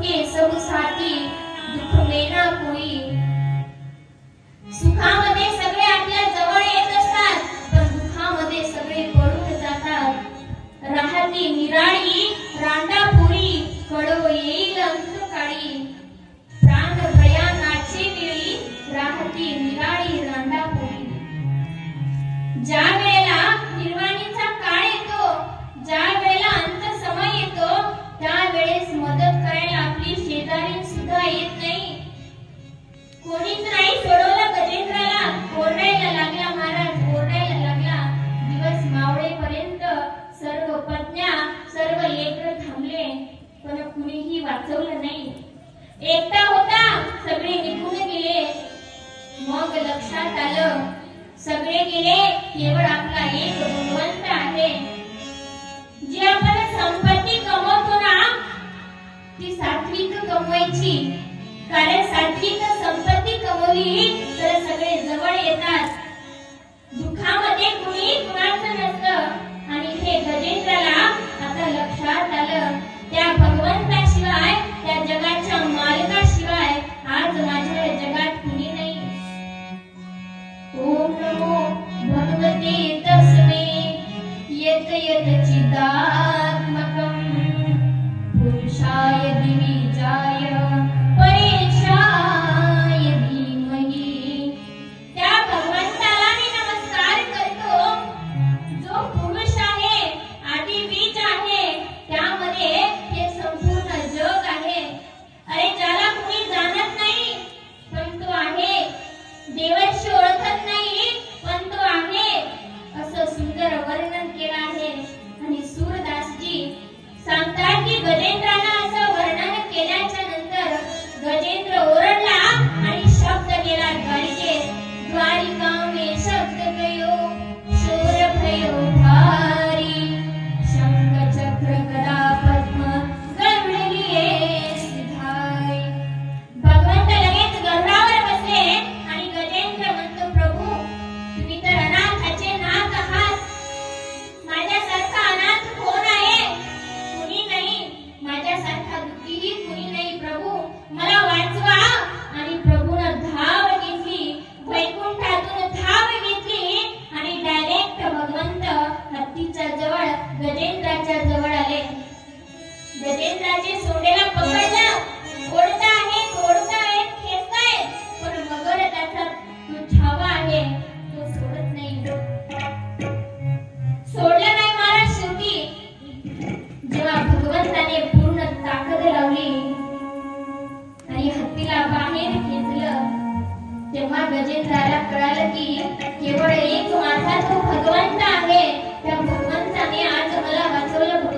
के सब साथी दुःख लेना कोई। सुखामध्ये सगळे आपल्या जवळ येत असतात, पण दुःखामध्ये सगळे पळून जातात। राहती निराळी रांडापुरी, कळो येईल अंतकाळी। प्राण प्रयाणाचे वेळी राहती निराळी रांडापुरी। ज्या वेळेला निर्वाणीचा काळ येतो, ज्या वेळेला अंत समय येतो, त्यावेळेस मदत करायला आपली शेजारी सुद्धा येत नाही। कोणीच नाही सोडवलं गजेंद्राला। ओरडायला लागला महाराज, ओरडायला लागला। दिवस मावळेपर्यंत सर्व पत्न्या सर्व लेकरं थांबले, पण कुणीही वाचवलं नाही। एकटा होता, सगळे निघून गेले। मग लक्षात आलं सगळे गेले, केवळ आपला एक भगवंत आहे। जी आपण संपत्ती कमवतो ना, ती सात्विक कमवायची, कारण सात्विक संपत्ती कमवली तर सगळे जवळ येतात। दुःखामध्ये कुणी कुणाचं नसतं। आणि हे गजेंद्राला आता लक्षात आलं, त्या भगवंताशिवाय, त्या जगाच्या मालकाशिवाय आज माझ्या जगात कुणी नाही। ओम नमो भगवते तस्मै यत यत चिदात्मकं पुरुषाय दिविजाय परेशाय धीमहि। त्या भगवंताला मी नमस्कार करतो, जो पुरुष आहे, आदि बीज आहे, त्यामध्ये हे संपूर्ण जग आहे। अरे ज्याला कुणी जाणत नाही, पण तो आहे। देवाशी ओळखत नाही, पण तो आहे, असं सुंदर वर्णन केलं आहे। आणि सूरदासजी सांगतात की गजेंद्राने असं वर्णन केल्याच्या नंतर गजेंद्र ओरडला आणि शब्द केला द्वारिकेत। द्वारिका में शब्द गयो, शूर भयो भारी। शंख चक्र गदा पद्म गरुड लिए सिधाई। भगवंत लगेच गरुडावर बसले आणि गजेंद्र म्हणतो, प्रभू तुम्ही तर अनाथाचे नाथ आहात। माझ्यासारखा अनाथ कोण आहे? कुणी नाही। माझ्यासारखा दुःखीही कुणी नाही। प्रभू मला वाचवा। आणि प्रभूनं धाव घेतली, वैकुंठातून धाव घेतली आणि डायरेक्ट भगवंत हत्तीच्या जवळ, गजेंद्राच्या जवळ आले। गजेंद्राचे सोंडेला पकडलं, ओढतायत ओढतायत खेचतायत, पण मगर त्याचा तो छावा आहे, तो सोडत नाही। सोडलं नाही महाराज। शेवटी जेव्हा भगवंताने पूर्ण ताकद लावली आणि हत्तीला बाहेर खेचलं, तेव्हा गजेंद्राला कळालं की केवळ एक माझा तो भगवंत आहे।